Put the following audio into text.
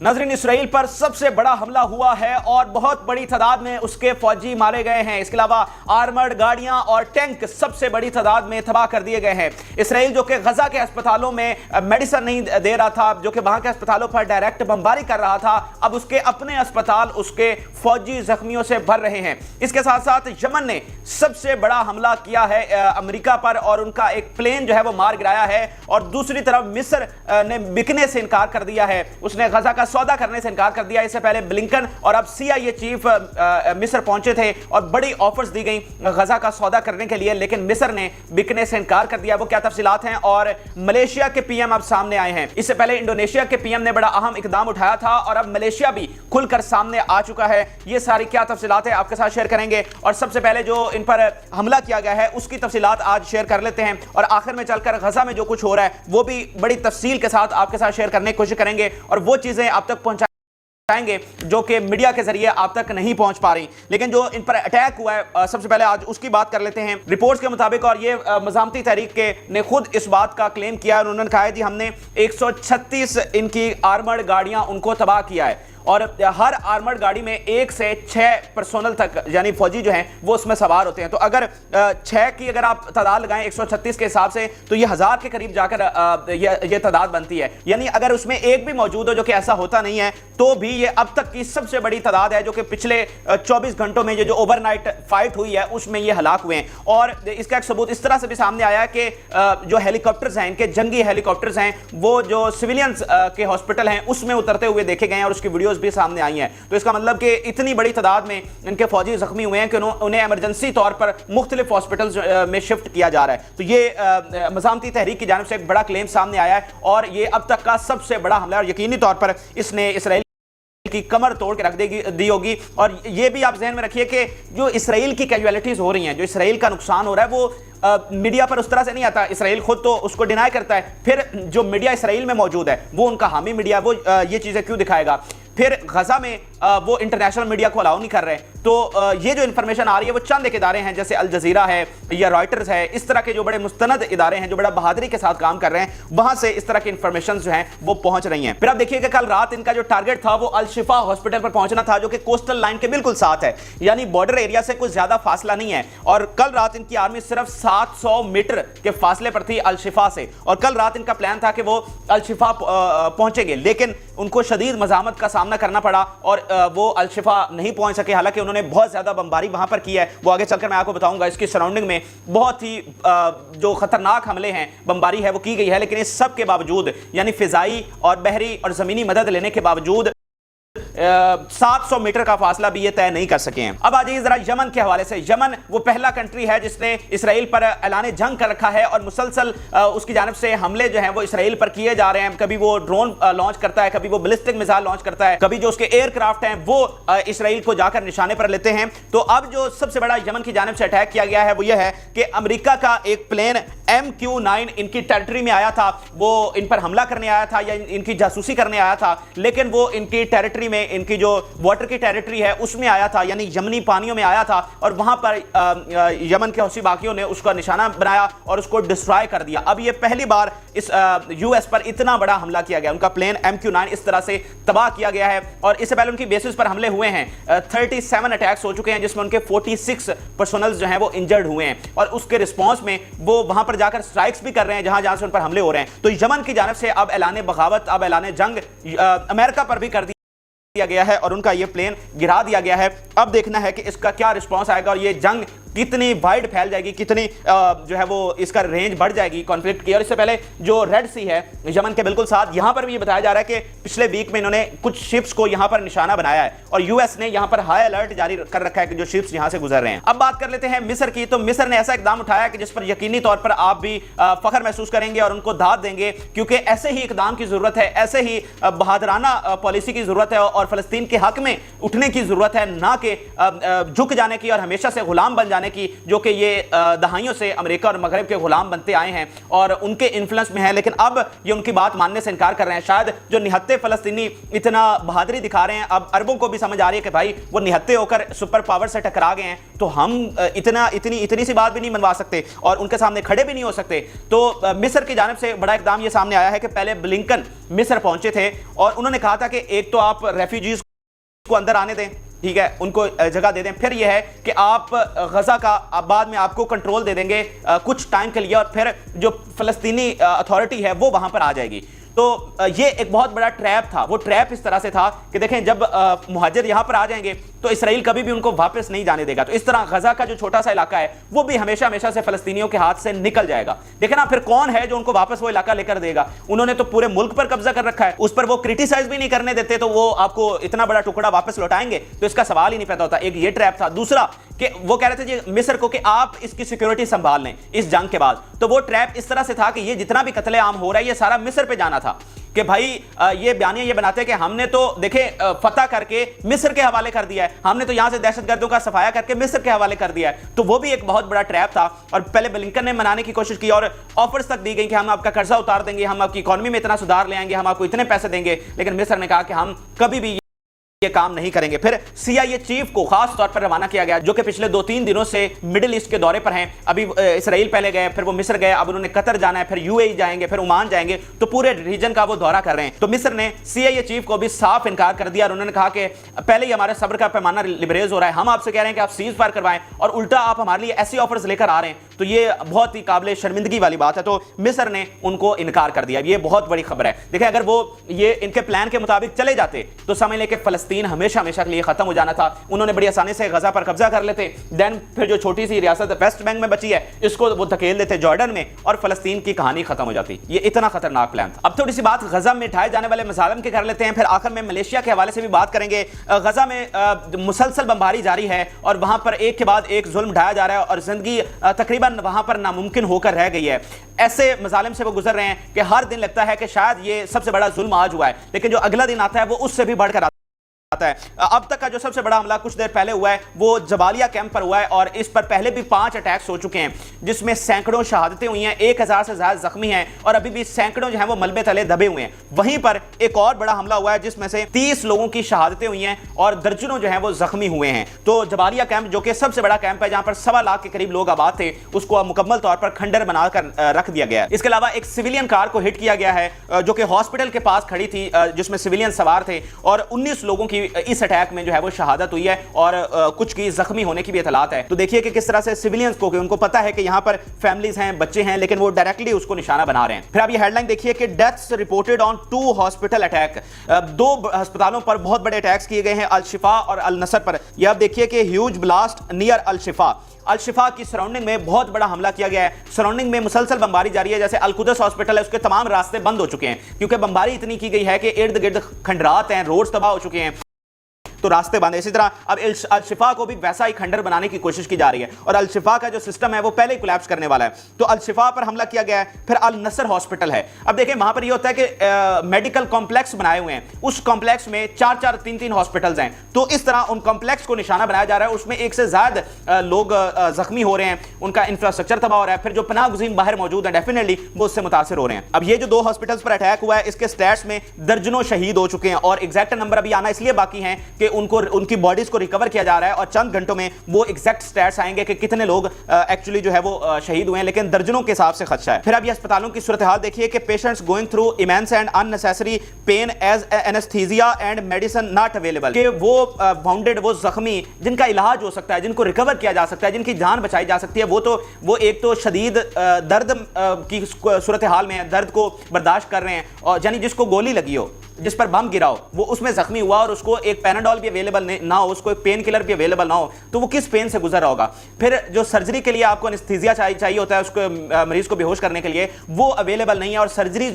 नाज़रीन, इसराइल पर सबसे बड़ा हमला हुआ है और बहुत बड़ी तादाद में उसके फौजी मारे गए हैं। इसके अलावा आर्मर्ड गाड़ियां और टैंक सबसे बड़ी तादाद में तबाह कर दिए गए हैं। इसराइल जो कि गजा के अस्पतालों में मेडिसिन नहीं दे रहा था, जो कि वहां के अस्पतालों पर डायरेक्ट बमबारी कर रहा था, अब उसके अपने अस्पताल उसके फौजी जख्मियों से भर रहे हैं। इसके साथ साथ यमन ने सबसे बड़ा हमला किया है अमेरिका पर और उनका एक प्लेन जो है वो मार गिराया है। और दूसरी तरफ मिस्र ने बिकने से इनकार कर दिया है, उसने गजा का सौदा करने से इनकार कर दिया। इससे पहले ब्लिंकन और अब CIA चीफ मिस्र पहुंचे थे और बड़ी ऑफर्स दी गई गजा का सौदा करने के लिए, लेकिन मिस्र ने बिकने से इनकार कर दिया। वो क्या तफसीलात हैं? और मलेशिया के PM अब सामने आए हैं। इससे पहले इंडोनेशिया के PM ने बड़ा अहम इकदाम उठाया था और अब मलेशिया भी खुलकर सामने आ चुका है। ये सारी क्या तफसीलात है आपके साथ शेयर करेंगे। और सबसे पहले जो इन पर हमला किया गया है उसकी तफसीलात आज शेयर कर लेते हैं और आखिर में चलकर गजा में जो कुछ हो रहा है वो भी बड़ी तफसील के साथ आपके साथ शेयर करने की कोशिश करेंगे और वो चीजें आप तक पहुंचाएंगे जो कि मीडिया के जरिए आप तक नहीं पहुंच पा रही। लेकिन जो इन पर अटैक हुआ है सबसे पहले आज उसकी बात कर लेते हैं। रिपोर्ट्स के मुताबिक, और ये मज़ामती तहरीक के ने खुद इस बात का क्लेम किया है, उन्होंने कहा है जी हमने 136 इनकी आर्मर्ड गाड़ियां उनको तबाह किया है और हर आर्मर्ड गाड़ी में 1 से 6 पर्सोनल तक यानी फौजी जो हैं वो उसमें सवार होते हैं। तो अगर 6 की अगर आप तादाद लगाएं 136 के हिसाब से तो ये 1000 के करीब जाकर ये तादाद बनती है। यानी अगर उसमें एक भी मौजूद हो, जो कि ऐसा होता नहीं है, तो भी ये अब तक की सबसे बड़ी तादाद है जो कि पिछले 24 घंटों में ये जो ओवरनाइट फाइट हुई है उसमें ये हलाक हुए हैं। और इसका एक सबूत इस तरह से भी सामने आया कि जो हेलीकॉप्टर्स हैं, इनके जंगी हेलीकॉप्टर्स हैं, वो जो सिविलियंस के हॉस्पिटल हैं उसमें उतरते हुए देखे गए हैं और उसकी वीडियोस भी सामने आई हैं। तो इसका मतलब कि इतनी बड़ी तादाद में इनके फौजी जख्मी हुए हैं कि उन्हें इमरजेंसी तौर पर मुख्तलिफ हॉस्पिटल्स में शिफ्ट किया जा रहा है। तो ये मज़ामती तहरीक की जानिब से एक बड़ा क्लेम सामने आया है और ये अब तक का सबसे बड़ा हमला है और यकीनी तौर पर इसने इसराइल की कमर तोड़ के रख दी होगी। और ये भी आप ज़हन में रखिए कि जो इसराइल की कैजुअलिटीज हो रही हैं, जो इसराइल का नुकसान हो रहा है, वो मीडिया पर उस तरह से नहीं आता। इसराइल खुद तो उसको डिनाई करता है, फिर जो मीडिया इसराइल में मौजूद है वो उनका हामी मीडिया, वो ये चीज़ें क्यों दिखाएगा? फिर गजा में वो इंटरनेशनल मीडिया को अलाउ नहीं कर रहे। तो ये जो इंफॉर्मेशन आ रही है वो चंद एक इदारे हैं जैसे अल जजीरा है या रॉयटर्स है, इस तरह के जो बड़े मुस्तनद इदारे हैं जो बड़ा बहादुरी के साथ काम कर रहे हैं, वहां से इस तरह की इंफॉर्मेशन जो है वो पहुंच रही हैं। फिर आप देखिए कि कल रात इनका जो टारगेट था वो अल शिफा हॉस्पिटल पर पहुंचना था, जो कि कोस्टल लाइन के बिल्कुल साथ है, यानी बॉर्डर एरिया से कुछ ज्यादा फासला नहीं है। और कल रात इनकी आर्मी सिर्फ 700 मीटर के फासले पर थी अल शिफा से और कल रात इनका प्लान था कि वो अल शिफा पहुंचेंगे, लेकिन उनको शदीद मज़ामत का सामना करना पड़ा और वो अल शिफा नहीं पहुंच सके। हालांकि उन्होंने बहुत ज्यादा बमबारी वहां पर की है, वो आगे चलकर मैं आपको बताऊंगा। इसकी सराउंडिंग में बहुत ही जो खतरनाक हमले हैं, बमबारी है, वो की गई है। लेकिन इस सब के बावजूद, यानी फिजाई और बहरी और जमीनी मदद लेने के बावजूद 700 मीटर का फासला भी ये तय नहीं कर सके हैं। अब आ जाइए जरा यमन के हवाले से। यमन वो पहला कंट्री है जिसने इसराइल पर ऐलान जंग कर रखा है और मुसलसल उसकी जानिब से हमले जो हैं वो इसराइल पर किए जा रहे हैं। कभी वो ड्रोन लॉन्च करता है, कभी वो बैलिस्टिक मिसाइल लॉन्च करता है, कभी जो उसके एयरक्राफ्ट हैं वो इसराइल को जाकर निशाने पर लेते हैं। तो अब जो सबसे बड़ा यमन की जानिब से अटैक किया गया है वो यह है कि अमेरिका का एक प्लेन MQ-9 इनकी टेरिटरी में आया था, वो इन पर हमला करने आया था या इनकी जासूसी करने आया था, लेकिन वो इनकी टेरिटरी में, इनकी जो वाटर की टेरिटरी है उसमें आया था, यानी यमनी पानियों में आया था और वहां पर यमन के हौसी बागियों ने उसका निशाना बनाया और उसको डिस्ट्रॉय कर दिया। अब ये पहली बार इस US पर इतना बड़ा हमला किया गया, उनका प्लेन MQ-9 इस तरह से तबाह किया गया है। और इससे पहले उनकी बेसिस पर हमले हुए हैं, 37 अटैक्स हो चुके हैं जिसमें उनके 46 पर्सनल जो हैं वो इंजर्ड हुए हैं और उसके रिस्पॉन्स में वो वहां पर जाकर स्ट्राइक्स भी कर रहे हैं जहां जहां से उन पर हमले हो रहे हैं। तो यमन की जानिब से अब ऐलान बगावत, अब ऐलान जंग अमेरिका पर भी कर दिया गया है और उनका ये प्लेन गिरा दिया गया है। अब देखना है कि इसका क्या रिस्पांस आएगा और ये जंग कितनी वाइड फैल जाएगी, कितनी जो है वो इसका रेंज बढ़ जाएगी कॉन्फ्लिक्ट की। और इससे पहले जो रेड सी है यमन के बिल्कुल साथ, यहां पर भी ये बताया जा रहा है कि पिछले वीक में इन्होंने कुछ शिप्स को यहां पर निशाना बनाया है और US ने यहां पर हाई अलर्ट जारी कर रखा है कि जो शिप्स यहां से गुजर रहे हैं। अब बात कर लेते हैं मिस्र की। तो मिस्र ने ऐसा इकदाम उठाया कि जिस पर यकीनी तौर पर आप भी फख्र महसूस करेंगे और उनको दाद देंगे, क्योंकि ऐसे ही इकदाम की जरूरत है, ऐसे ही बहादुराना पॉलिसी की जरूरत है और फलस्तीन के हक में उठने की जरूरत है, ना कि झुक जाने की और हमेशा से गुलाम बन जाने जाने की, जो कि ये दहाइयों से अमेरिका और मगरब के गुलाम बनते आए हैं और उनके इन्फ्लुएंस में है, लेकिन अब ये उनकी बात मानने से इनकार कर रहे हैं। शायद जो निहत्ते फलस्तीनी इतना बहादुरी दिखा रहे हैं, अब अरबों को भी समझ आ रही है कि भाई वो निहत्ते होकर सुपर पावर से टकरा गए हैं, तो हम इतनी सी बात भी नहीं मनवा सकते और उनके सामने खड़े भी नहीं हो सकते। तो मिस्र की जानिब से बड़ा इकदाम ये सामने आया है कि पहले ब्लिंकन मिस्र पहुंचे थे और उन्होंने कहा था कि एक तो आप रेफ्यूजीज को अंदर आने दें, ठीक है, उनको जगह दे दें, फिर यह है कि आप गजा का बाद में आपको कंट्रोल दे देंगे कुछ टाइम के लिए और फिर जो फलस्तीनी अथॉरिटी है वो वहां पर आ जाएगी। तो ये एक बहुत बड़ा ट्रैप था। वो ट्रैप इस तरह से था कि देखें, जब मुहाजिर यहां पर आ जाएंगे तो इसराइल कभी भी उनको वापस नहीं जाने देगा। तो इस तरह गजा का जो छोटा सा इलाका है वो भी हमेशा हमेशा से फलस्तीनियों के हाथ से निकल जाएगा। देखें ना, फिर कौन है जो उनको वापस वो इलाका लेकर देगा? उन्होंने तो पूरे मुल्क पर कब्जा कर रखा है, उस पर वो क्रिटिसाइज भी नहीं करने देते, तो वो आपको इतना बड़ा टुकड़ा वापस लौटाएंगे? तो इसका सवाल ही नहीं पैदा होता। एक ये ट्रैप था। दूसरा कि वो कह रहे थे जी मिस्र को कि आप इसकी सिक्योरिटी संभाल लें इस जंग के बाद। तो वो ट्रैप इस तरह से था कि ये जितना भी कत्लेआम हो रहा है ये सारा मिस्र पे जाना था कि भाई ये बयानिया ये बनाते कि हमने तो देखे फतह करके मिस्र के हवाले कर दिया है, हमने तो यहां से दहशतगर्दों का सफाया करके मिस्र के हवाले कर दिया है। तो वो भी एक बहुत बड़ा ट्रैप था और पहले ब्लिंकन ने मनाने की कोशिश की और ऑफर्स तक दी गई कि हम आपका कर्जा उतार देंगे, हम आपकी इकोनॉमी में इतना सुधार ले आएंगे, हम आपको इतने पैसे देंगे, लेकिन मिस्र ने कहा कि हम कभी भी ये काम नहीं करेंगे। फिर CIA चीफ को खास तौर पर रवाना किया गया, जो कि पिछले 2-3 दिनों से मिडिल ईस्ट के दौरे पर हैं। अभी इसराइल पहले गए, फिर वो मिस्र गए, अब उन्होंने कतर जाना है, फिर UAE जाएंगे, फिर ओमान जाएंगे, तो पूरे रीजन का वो दौरा कर रहे हैं। तो मिस्र ने CIA चीफ को भी साफ इनकार कर दिया और उन्होंने कहा कि पहले ही हमारे सब्र का पैमाना लिबरेज हो रहा है, हम आपसे कह रहे हैं कि आप सीज फायर करवाएं और उल्टा आप हमारे लिए ऐसी ऑफर्स लेकर आ रहे हैं, तो ये बहुत ही काबिल शर्मिंदगी वाली बात है। तो मिस्र ने उनको इनकार कर दिया। ये बहुत बड़ी खबर है। देखिए, अगर वो ये इनके प्लान के मुताबिक चले जाते तो समझ लें कि फलस्तीन हमेशा हमेशा लिए खत्म हो जाना था। उन्होंने बड़ी आसानी से गजा पर कब्जा कर लेते, देन फिर जो छोटी सी रियासत वेस्ट बैंक में बची है इसको वो धकेल देते जॉर्डन में और फलस्तीन की कहानी खत्म हो जाती। ये इतना खतरनाक प्लान था। अब थोड़ी सी बात गजा में ढाए जाने वाले मसालम के कर लेते हैं, फिर आखिर में मलेशिया के हवाले से भी बात करेंगे। गजा में मुसलसल बमबारी जारी है और वहां पर एक के बाद एक जुल्म ढाया जा रहा है और जिंदगी तकरीबन वहां पर नामुमकिन होकर रह गई है। ऐसे मसालिम से वो गुजर रहे हैं कि हर दिन लगता है कि शायद ये सबसे बड़ा जुल्म आज हुआ है, लेकिन जो अगला दिन आता है वो उससे भी बढ़कर आता है। अब तक का जो सबसे बड़ा हमला कुछ देर पहले हुआ है वो जबालिया कैंप पर हुआ है और इस पर पहले भी 5 अटैक्स हो चुके हैं, जिसमें सैकड़ों शहादतें हुई हैं, 1000 से ज्यादा जख्मी हैं और अभी भी सैकड़ों जो हैं वो मलबे तले दबे हुए हैं। वहीं पर एक और बड़ा हमला हुआ है जिसमें से 30 लोगों की शहादतें हुई हैं और दर्जनों जो हैं वो जख्मी हुए हैं। तो जबालिया कैंप, जो कि सबसे बड़ा कैंप है जहां पर 1.25 लाख के करीब लोग आबाद थे, उसको अब मुकम्मल तौर पर खंडर बनाकर रख दिया गया है। इसके अलावा एक सिविलियन कार को हिट किया गया है जो कि हॉस्पिटल के पास खड़ी थी, जिसमें सिविलियन सवार थे और 19 लोगों की इस अटैक में जो है वो शहादत हुई है और कुछ की जख्मी होने की भी इतलात है। तो देखिए कि किस तरह से सिविलियंस को, उनको पता है कि यहां पर फैमिलीज हैं, बच्चे हैं, लेकिन वो डायरेक्टली उसको निशाना बना रहे हैं। फिर आप ये हेडलाइन देखिए कि deaths reported on 2 hospital attack. 2 अस्पतालों पर बहुत बड़े अटैक्स किए गए हैं, अल शिफा और अल नसर पर। ये आप देखिए कि ह्यूज ब्लास्ट नियर अल शिफा। अल शिफा की सराउंडिंग में बहुत बड़ा हमला किया गया है। सराउंडिंग में मुसलसल बमबारी जारी है। जैसे अल कुदस हॉस्पिटल है, उसके तमाम रास्ते बंद हो चुके हैं क्योंकि बमबारी इतनी की गई है कि इर्द गिर्द खंडरात हैं, रोड्स तबाह हो चुके हैं, तो रास्ते बंद है। इसी तरह अब अल शिफा को भी वैसा ही खंडर बनाने की कोशिश की जा रही है और अल शिफा का जो सिस्टम है वो पहले ही कोलैप्स करने वाला है। तो अल शिफा पर हमला किया गया है। फिर अल नसर हॉस्पिटल है। अब देखें, वहां पर ये होता है कि मेडिकल कॉम्प्लेक्स बनाए हुए हैं, उस कॉम्प्लेक्स में 4-4, 3-3 हॉस्पिटल्स हैं, तो इस तरह उन कॉम्प्लेक्स को निशाना बनाया जा रहा है। उसमें 1 से ज्यादा लोग जख्मी हो रहे हैं, उनका इंफ्रास्ट्रक्चर तबाह हो रहा है। फिर जो पनाह गुज़ीन बाहर मौजूद है डेफिनेटली वो उससे मुतासर हो रहे हैं। अब ये जो 2 हॉस्पिटल्स पर अटैक हुआ है, इसके स्टैट्स में दर्जनों शहीद हो चुके हैं और एग्जैक्ट नंबर अभी आना इसलिए बाकी है कि उनकी बॉडीज को रिकवर किया जा रहा है और चंद घंटों में वो एग्जैक्ट स्टैट्स आएंगे कि कितने लोग एक्चुअली जो है वो शहीद हुए हैं, लेकिन दर्जनों के हिसाब से खदशा है। फिर अब ये अस्पतालों की सूरत हाल देखिए कि patients going through immense and unnecessary pain as anesthesia and medicine not available. कि वो वाउंडेड, वो जख्मी जिनका इलाज हो सकता है, जिनको रिकवर किया जा सकता है, जिनकी जान बचाई जा सकती है, वो एक तो शदीद दर्द की सूरत हाल में दर्द को बर्दाश्त कर रहे हैं, और यानी जिसको गोली लगी हो, जिस पर बम गिरा हो, वो उसमें जख्मी हुआ और उसको एक पैनाडोल भी अवेलेबल ना हो, उसको एक पेन किलर भी अवेलेबल ना हो, तो वो किस पेन से गुजर रहा होगा। फिर जो सर्जरी के लिए आपको एनेस्थीसिया चाहिए होता है उसको मरीज को बेहोश करने के लिए, वो अवेलेबल नहीं है और सर्जरी